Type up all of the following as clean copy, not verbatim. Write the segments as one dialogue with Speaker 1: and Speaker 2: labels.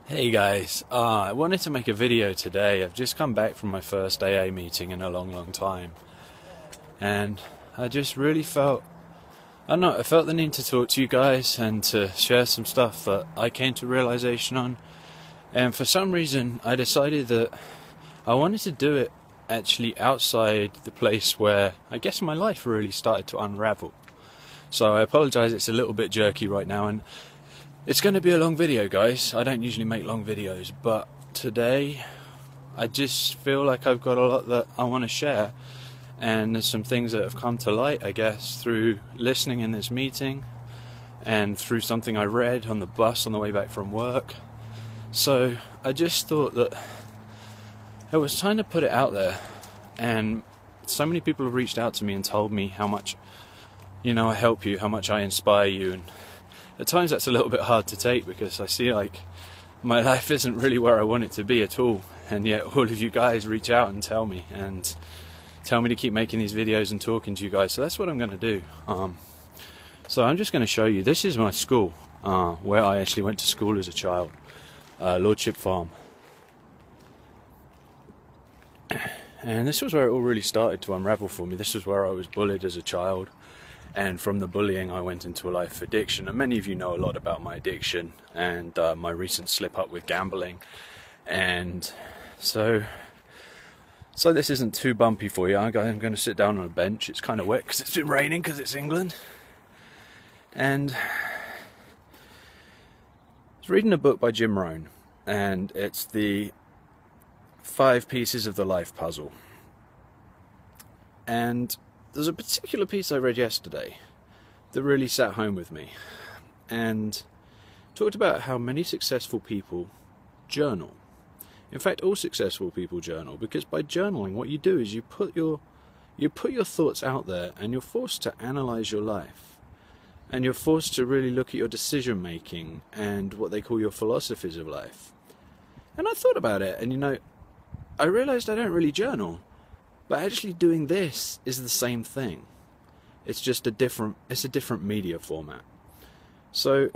Speaker 1: Hey guys, I wanted to make a video today. I've just come back from my first AA meeting in a long time, and I just really I don't know, I felt the need to talk to you guys and to share some stuff that I came to realization on. And for some reason, I decided that I wanted to do it actually outside the place where I guess my life really started to unravel. So I apologize, it's a little bit jerky right now, and it's going to be a long video, guys. I don't usually make long videos, but today I just feel like I've got a lot that I want to share, and there's some things that have come to light, I guess, through listening in this meeting and through something I read on the bus on the way back from work. So I just thought that it was time to put it out there, and so many people have reached out to me and told me how much, I help you, how much I inspire you, and at times that's a little bit hard to take because I see like my life isn't really where I want it to be at all, and yet all of you guys reach out and tell me to keep making these videos and talking to you guys. So that's what I'm going to do. So I'm just going to show you. This is my school, where I actually went to school as a child, Lordship Farm, and this was where it all really started to unravel for me. This was where I was bullied as a child. And from the bullying, I went into a life of addiction. And many of you know a lot about my addiction and my recent slip up with gambling. And so this isn't too bumpy for you. I'm going to sit down on a bench. It's kind of wet because it's been raining because it's England. And I was reading a book by Jim Rohn, and it's the 5 pieces of the life puzzle. And there's a particular piece I read yesterday that really sat home with me, and talked about how many successful people journal. In fact, all successful people journal, because by journaling what you do is you put your thoughts out there, and you're forced to analyze your life, and you're forced to really look at your decision making and what they call your philosophies of life. And I thought about it, and I realized I don't really journal. But actually doing this is the same thing. It's just a different media format. So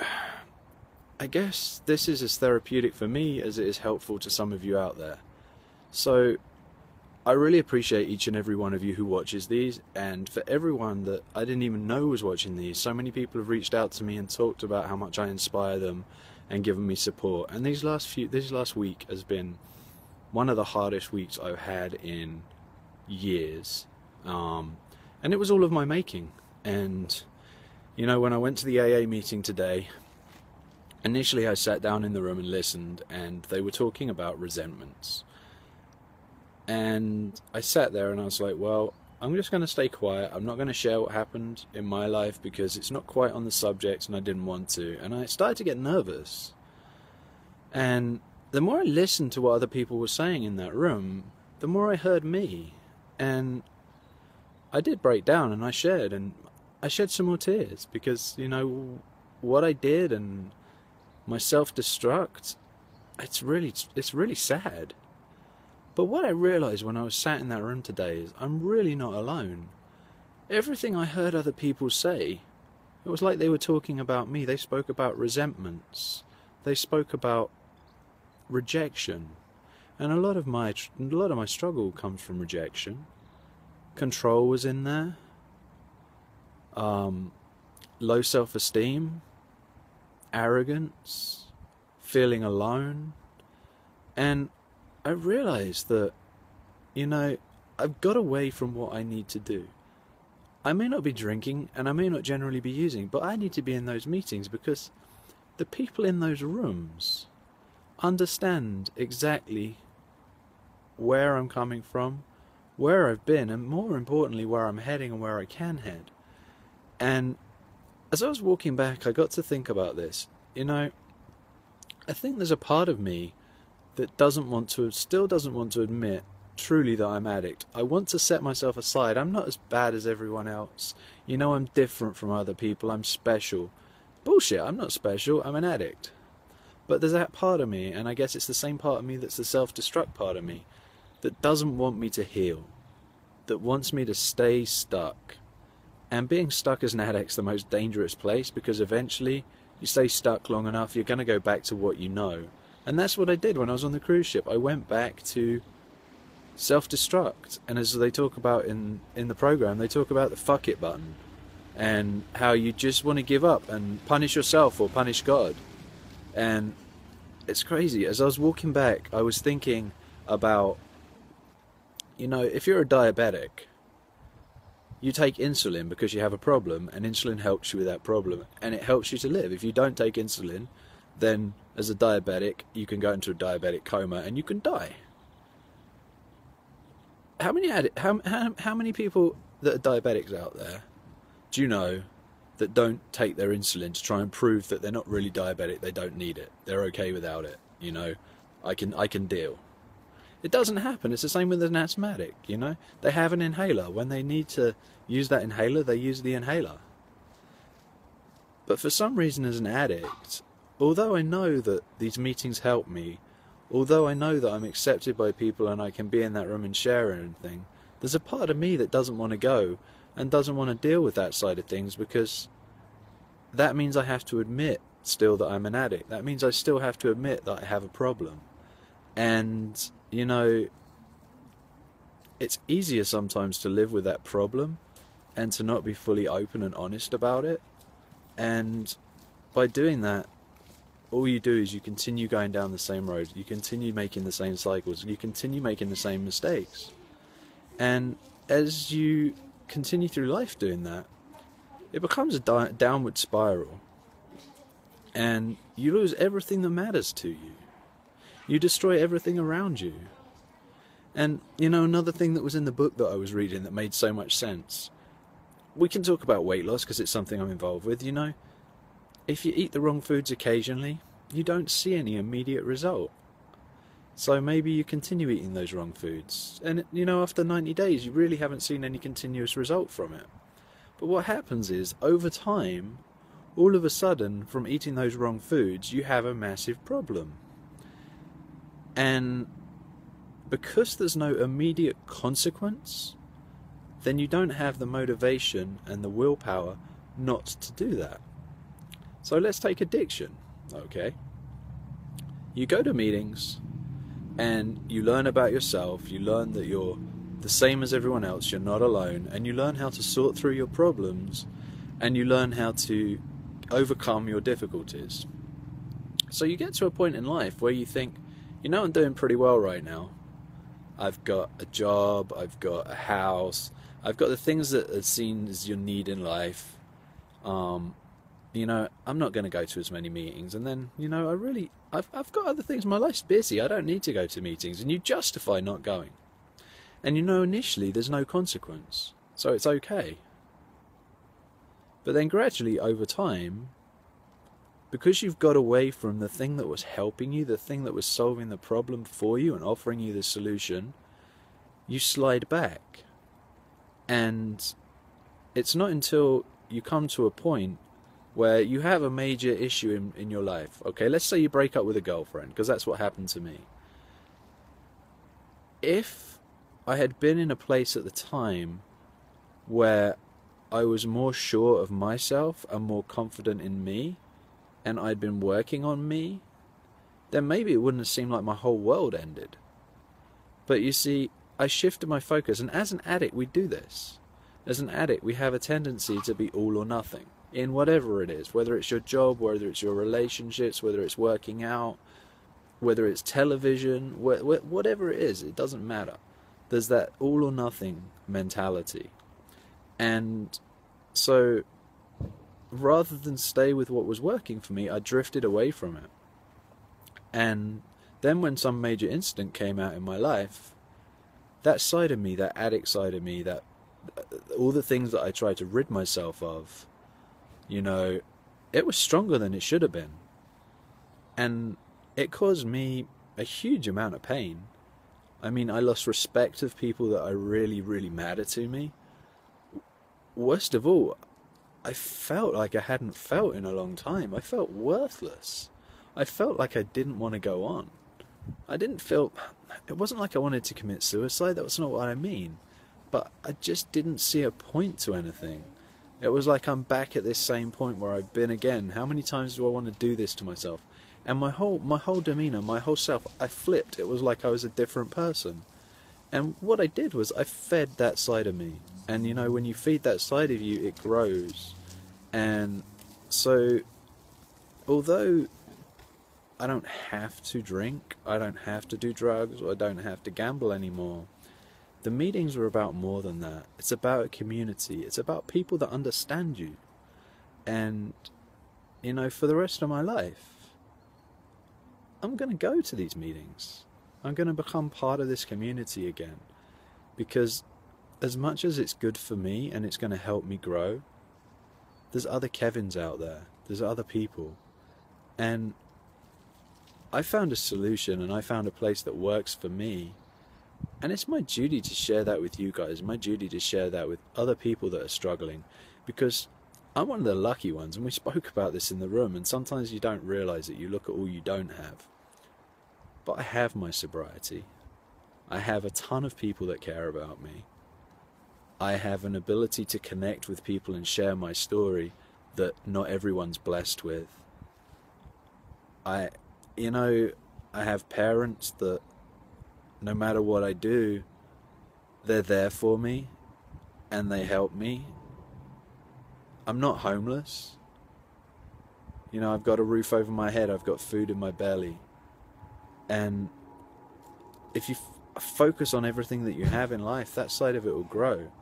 Speaker 1: I guess this is as therapeutic for me as it is helpful to some of you out there. So I really appreciate each and every one of you who watches these, and for everyone that I didn't even know was watching these. So many people have reached out to me and talked about how much I inspire them and given me support. And this last week has been one of the hardest weeks I've had in years, and it was all of my making. And when I went to the AA meeting today, initially I sat down in the room and listened, and they were talking about resentments, and I sat there and I was like, well, I'm just going to stay quiet. I'm not going to share what happened in my life because it's not quite on the subject and I didn't want to. And I started to get nervous, and the more I listened to what other people were saying in that room, the more I heard me. And I did break down, and I shed some more tears because, what I did and my self-destruct, it's really sad. But what I realized when I was sat in that room today is I'm really not alone. Everything I heard other people say, it was like they were talking about me. They spoke about resentments. They spoke about rejection. And a lot of my struggle comes from rejection. Control was in there. Low self-esteem, arrogance, feeling alone. And I realized that, I've got away from what I need to do. I may not be drinking, and I may not generally be using, but I need to be in those meetings because the people in those rooms understand exactly where I'm coming from, where I've been, and more importantly, where I'm heading and where I can head. And as I was walking back, I got to think about this. I think there's a part of me that still doesn't want to admit truly that I'm an addict. I want to set myself aside. I'm not as bad as everyone else. I'm different from other people. I'm special. Bullshit, I'm not special. I'm an addict. But there's that part of me, and I guess it's the same part of me that's the self-destruct part of me, that doesn't want me to heal, that wants me to stay stuck. And being stuck as an addict's the most dangerous place, because eventually you stay stuck long enough, you're going to go back to what you know, And that's what I did when I was on the cruise ship. I went back to self-destruct. And as they talk about in the program, they talk about the fuck it button. And how you just want to give up and punish yourself or punish God. And it's crazy. As I was walking back, I was thinking about, if you're a diabetic, you take insulin because you have a problem, and insulin helps you with that problem, and it helps you to live. If you don't take insulin, then as a diabetic, you can go into a diabetic coma and you can die. How many people that are diabetics out there do you know that don't take their insulin to try and prove that they're not really diabetic, they don't need it, they're okay without it, I can deal. It doesn't happen. It's the same with an asthmatic, They have an inhaler. When they need to use that inhaler, they use the inhaler. But for some reason as an addict, although I know that these meetings help me, although I know that I'm accepted by people and I can be in that room and share anything, there's a part of me that doesn't want to go and doesn't want to deal with that side of things, because that means I have to admit still that I'm an addict. That means I still have to admit that I have a problem. And it's easier sometimes to live with that problem and to not be fully open and honest about it. And by doing that, all you do is you continue going down the same road, you continue making the same cycles, you continue making the same mistakes. And as you continue through life doing that, it becomes a downward spiral. And you lose everything that matters to you. You destroy everything around you. And, another thing that was in the book that I was reading that made so much sense. We can talk about weight loss because it's something I'm involved with, If you eat the wrong foods occasionally, you don't see any immediate result. So maybe you continue eating those wrong foods. And, after 90 days, you really haven't seen any continuous result from it. But what happens is, over time, all of a sudden, from eating those wrong foods, you have a massive problem. And because there's no immediate consequence, then you don't have the motivation and the willpower not to do that. So let's take addiction, okay? You go to meetings and you learn about yourself, you learn that you're the same as everyone else, you're not alone, and you learn how to sort through your problems, and you learn how to overcome your difficulties. So you get to a point in life where you think, I'm doing pretty well right now. I've got a job, I've got a house, I've got the things that are seen as your need in life. I'm not going to go to as many meetings. And then, I've got other things. My life's busy. I don't need to go to meetings. And you justify not going. And initially there's no consequence. So it's okay. But then gradually over time, because you've got away from the thing that was helping you, the thing that was solving the problem for you and offering you the solution, you slide back. And it's not until you come to a point where you have a major issue in your life. Okay, let's say you break up with a girlfriend, because that's what happened to me. If I had been in a place at the time where I was more sure of myself and more confident in me, and I'd been working on me, then maybe it wouldn't have seemed like my whole world ended. But you see, I shifted my focus, and as an addict we do this. As an addict we have a tendency to be all or nothing, in whatever it is, whether it's your job, whether it's your relationships, whether it's working out, whether it's television, whatever it is, it doesn't matter. There's that all or nothing mentality. And so rather than stay with what was working for me, I drifted away from it. And then when some major incident came out in my life, that side of me, that addict side of me, that all the things that I tried to rid myself of, it was stronger than it should have been. And it caused me a huge amount of pain. I mean, I lost respect of people that are really, really mattered to me. Worst of all, I felt like I hadn't felt in a long time. I felt worthless. I felt like I didn't want to go on. It wasn't like I wanted to commit suicide, that's not what I mean. But I just didn't see a point to anything. It was like I'm back at this same point where I've been again. How many times do I want to do this to myself? And my whole demeanor, my whole self, I flipped. It was like I was a different person. And what I did was I fed that side of me. And you know, when you feed that side of you, it grows. And so, although I don't have to drink, I don't have to do drugs, or I don't have to gamble anymore, the meetings were about more than that. It's about a community. It's about people that understand you. And, you know, for the rest of my life, I'm going to go to these meetings. I'm going to become part of this community again. Because as much as it's good for me and it's going to help me grow, there's other Kevins out there. There's other people. And I found a solution, and I found a place that works for me. And it's my duty to share that with you guys. My duty to share that with other people that are struggling. Because I'm one of the lucky ones, and we spoke about this in the room, and sometimes you don't realize it. You look at all you don't have. But I have my sobriety. I have a ton of people that care about me. I have an ability to connect with people and share my story that not everyone's blessed with. I have parents that no matter what I do, they're there for me and they help me. I'm not homeless. You know, I've got a roof over my head, I've got food in my belly. And if you focus on everything that you have in life, that side of it will grow.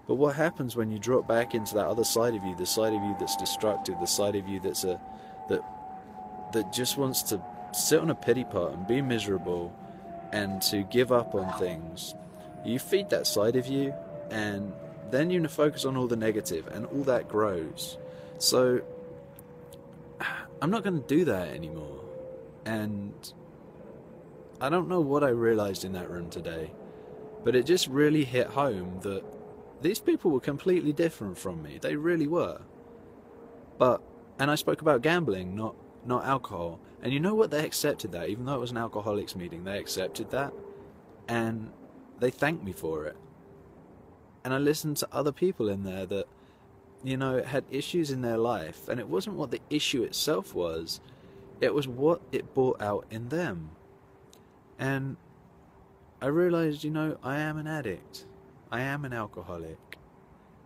Speaker 1: But what happens when you drop back into that other side of you, the side of you that's destructive, the side of you that's that just wants to sit on a pity pot and be miserable and to give up on things? You feed that side of you, and then you focus on all the negative, and all that grows. So I'm not going to do that anymore. And I don't know what I realized in that room today, but it just really hit home that these people were completely different from me. They really were. And I spoke about gambling, not alcohol. And you know what? They accepted that. Even though it was an alcoholics meeting, they accepted that. And they thanked me for it. And I listened to other people in there that, you know, had issues in their life. And it wasn't what the issue itself was. It was what it brought out in them. And I realized, you know, I am an addict. I am an alcoholic.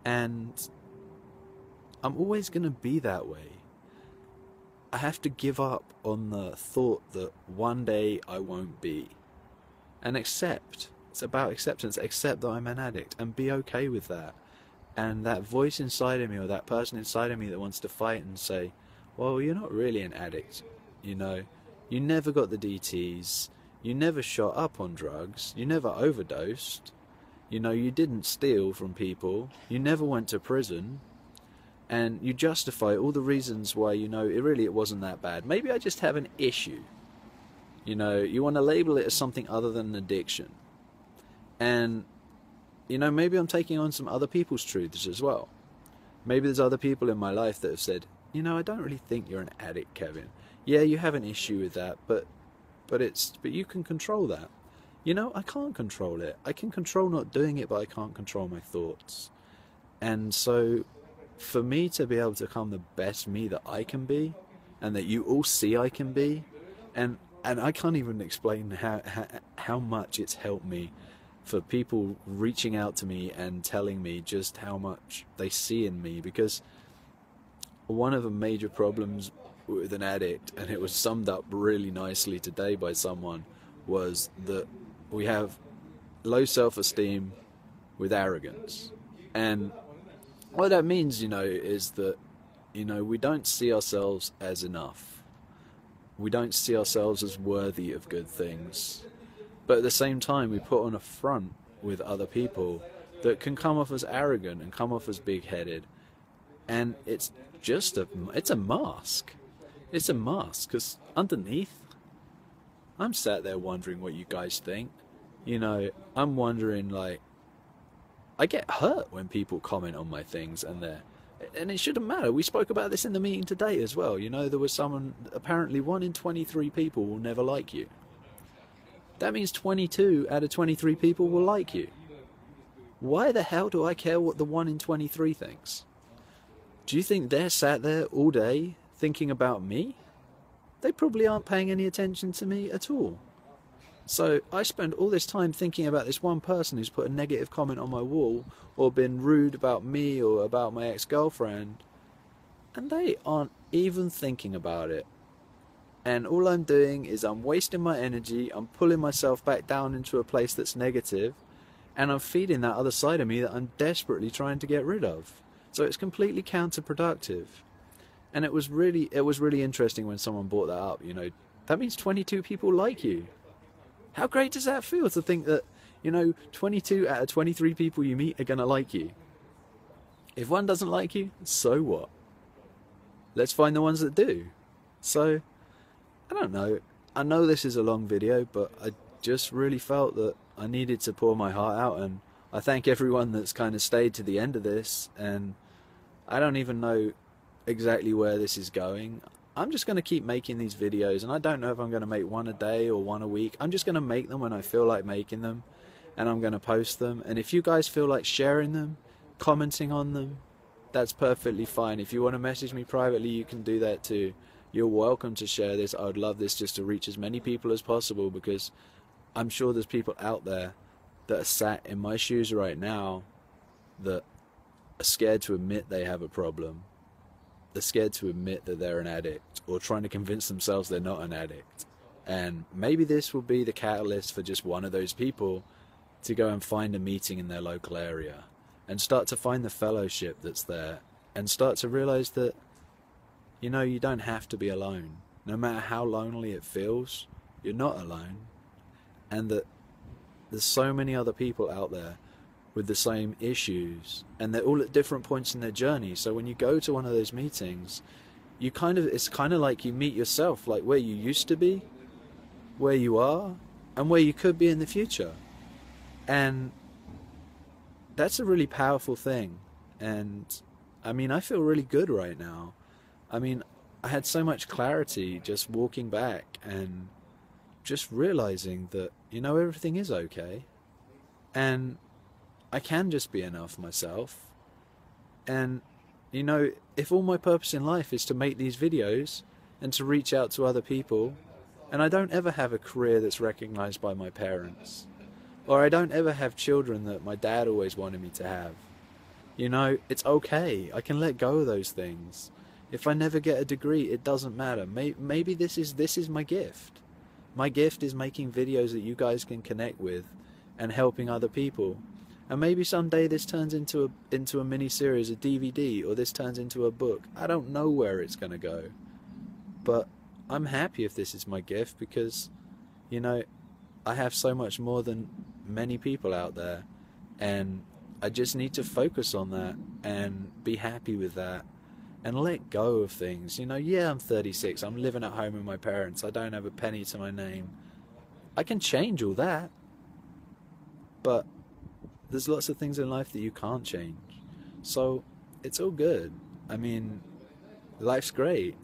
Speaker 1: And I'm always going to be that way. I have to give up on the thought that one day I won't be. And accept. It's about acceptance. Accept that I'm an addict and be okay with that. And that voice inside of me, or that person inside of me that wants to fight and say, well, you're not really an addict. You know, you never got the DTs. You never shot up on drugs. You never overdosed. You know, you didn't steal from people. You never went to prison. And you justify all the reasons why, you know, it wasn't that bad. Maybe I just have an issue. You know, you want to label it as something other than an addiction. And, you know, maybe I'm taking on some other people's truths as well. Maybe there's other people in my life that have said, you know, I don't really think you're an addict, Kevin. Yeah, you have an issue with that, but you can control that. You know, I can't control it. I can control not doing it, but I can't control my thoughts. And so, for me to be able to become the best me that I can be, and that you all see I can be, and I can't even explain how much it's helped me for people reaching out to me and telling me just how much they see in me. Because one of the major problems with an addict, and it was summed up really nicely today by someone, was that we have low self-esteem with arrogance. And what that means, you know, is that, you know, we don't see ourselves as enough. We don't see ourselves as worthy of good things. But at the same time, we put on a front with other people that can come off as arrogant and come off as big-headed. And it's just it's a mask. It's a mask, because underneath, I'm sat there wondering what you guys think. You know, I'm wondering, like, I get hurt when people comment on my things, and it shouldn't matter. We spoke about this in the meeting today as well. You know, there was someone, apparently 1 in 23 people will never like you. That means 22 out of 23 people will like you. Why the hell do I care what the 1 in 23 thinks? Do you think they're sat there all day thinking about me? they probably aren't paying any attention to me at all. So I spend all this time thinking about this one person who's put a negative comment on my wall or been rude about me or about my ex-girlfriend, and they aren't even thinking about it. And all I'm doing is I'm wasting my energy, I'm pulling myself back down into a place that's negative, and I'm feeding that other side of me that I'm desperately trying to get rid of. So it's completely counterproductive. And it was really interesting when someone brought that up, that means 22 people like you. How great does that feel to think that, 22 out of 23 people you meet are going to like you? If one doesn't like you, so what? Let's find the ones that do. So, I don't know. I know this is a long video, but I just really felt that I needed to pour my heart out, and I thank everyone that's kind of stayed to the end of this, and I don't even know exactly where this is going. I'm just going to keep making these videos, and I don't know if I'm going to make one a day or one a week. I'm just going to make them when I feel like making them, and I'm going to post them. And if you guys feel like sharing them, commenting on them, that's perfectly fine. If you want to message me privately, you can do that too. You're welcome to share this. I would love this just to reach as many people as possible, because I'm sure there's people out there that are sat in my shoes right now that are scared to admit they have a problem. They're scared to admit that they're an addict, or trying to convince themselves they're not an addict. And maybe this will be the catalyst for just one of those people to go and find a meeting in their local area and start to find the fellowship that's there, and start to realize that, you don't have to be alone. No matter how lonely it feels, you're not alone. And that there's so many other people out there with the same issues, and they're all at different points in their journey. So when you go to one of those meetings, it's kind of like you meet yourself, like where you used to be, where you are, and where you could be in the future. And that's a really powerful thing. And I mean, I feel really good right now. I mean, I had so much clarity just walking back and just realizing that, everything is okay. And I can just be enough myself. And, if all my purpose in life is to make these videos and to reach out to other people, and I don't ever have a career that's recognized by my parents, or I don't ever have children that my dad always wanted me to have, it's okay. I can let go of those things. If I never get a degree, it doesn't matter. Maybe this is my gift. My gift is making videos that you guys can connect with and helping other people. And maybe someday this turns into a mini-series, a DVD, or this turns into a book. I don't know where it's going to go. But I'm happy if this is my gift, because, I have so much more than many people out there. And I just need to focus on that and be happy with that and let go of things. Yeah, I'm 36. I'm living at home with my parents. I don't have a penny to my name. I can change all that. But there's lots of things in life that you can't change. So it's all good. I mean, life's great,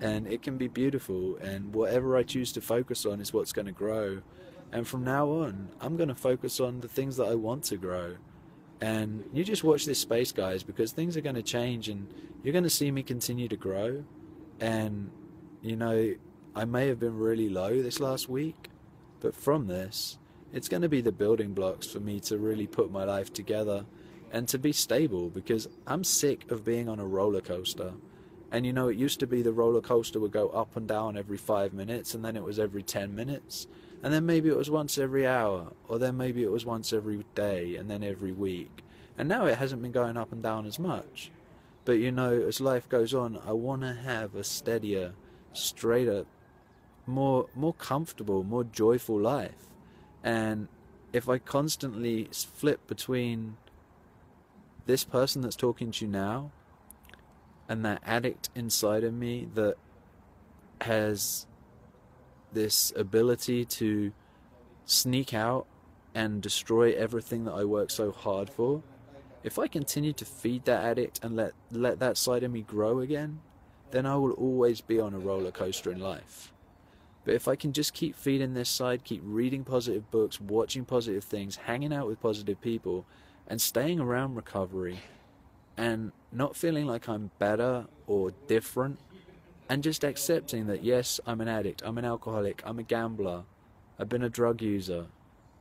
Speaker 1: and it can be beautiful, and whatever I choose to focus on is what's going to grow. And from now on, I'm going to focus on the things that I want to grow. And you just watch this space, guys, because things are going to change, and you're going to see me continue to grow. And, I may have been really low this last week, but from this, it's going to be the building blocks for me to really put my life together and to be stable, because I'm sick of being on a roller coaster. And it used to be the roller coaster would go up and down every 5 minutes, and then it was every 10 minutes, and then maybe it was once every hour, or then maybe it was once every day, and then every week. And now it hasn't been going up and down as much. But as life goes on, I want to have a steadier, straighter, more comfortable, more joyful life. And if I constantly flip between this person that's talking to you now and that addict inside of me that has this ability to sneak out and destroy everything that I work so hard for, if I continue to feed that addict and let that side of me grow again, then I will always be on a roller coaster in life. But if I can just keep feeding this side, keep reading positive books, watching positive things, hanging out with positive people, and staying around recovery, and not feeling like I'm better or different, And just accepting that, yes, I'm an addict, I'm an alcoholic, I'm a gambler, I've been a drug user,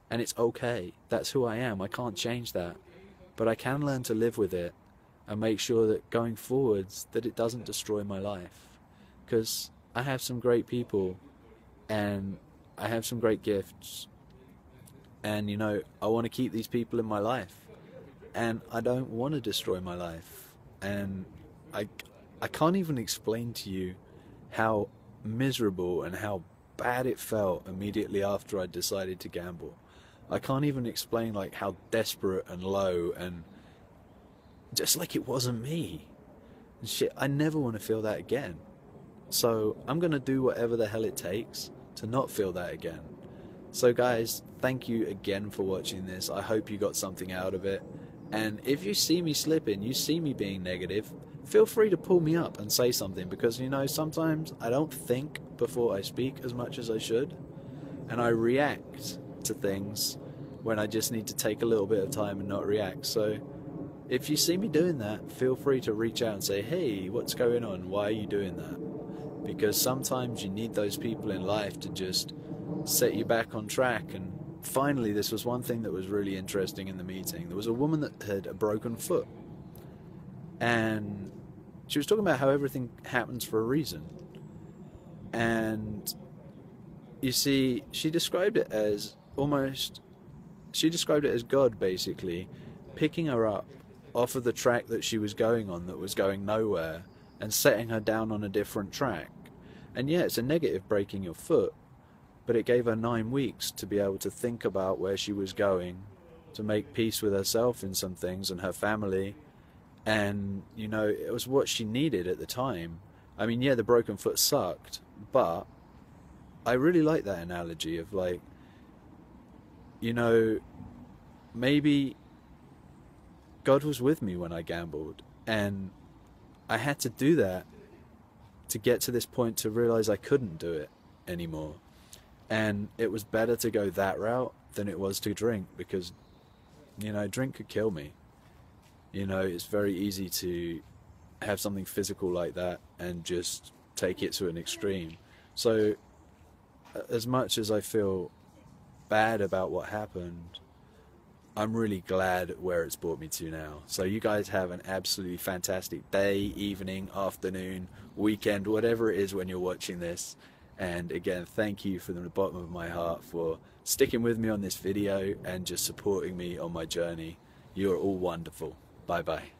Speaker 1: and it's okay. That's who I am. I can't change that. But I can learn to live with it and make sure that going forwards that it doesn't destroy my life. Because I have some great people and I have some great gifts, and you know, I want to keep these people in my life, and I don't want to destroy my life. And I can't even explain to you how miserable and how bad it felt immediately after I decided to gamble. I can't even explain like how desperate and low, and just like it wasn't me. And shit, I never want to feel that again. So I'm gonna do whatever the hell it takes to not feel that again. So guys, thank you again for watching this. I hope you got something out of it. And if you see me slipping, you see me being negative, feel free to pull me up and say something, because you know, sometimes I don't think before I speak as much as I should, and I react to things when I just need to take a little bit of time and not react. So if you see me doing that, feel free to reach out and say, hey, what's going on? Why are you doing that? Because sometimes you need those people in life to just set you back on track. And finally, this was one thing that was really interesting in the meeting. There was a woman that had a broken foot, and she was talking about how everything happens for a reason. And you see, she described it as God basically picking her up off of the track that she was going on, that was going nowhere, and setting her down on a different track. And yeah, it's a negative breaking your foot, but it gave her 9 weeks to be able to think about where she was going, to make peace with herself in some things and her family. And you know, it was what she needed at the time. I mean, yeah, the broken foot sucked, but I really like that analogy of like, you know, maybe God was with me when I gambled, and I had to do that to get to this point to realize I couldn't do it anymore. And it was better to go that route than it was to drink, because, you know, drink could kill me. You know, it's very easy to have something physical like that and just take it to an extreme. So as much as I feel bad about what happened, I'm really glad where it's brought me to now. So you guys have an absolutely fantastic day, evening, afternoon, weekend, whatever it is when you're watching this. And again, thank you from the bottom of my heart for sticking with me on this video and just supporting me on my journey. You're all wonderful. Bye bye.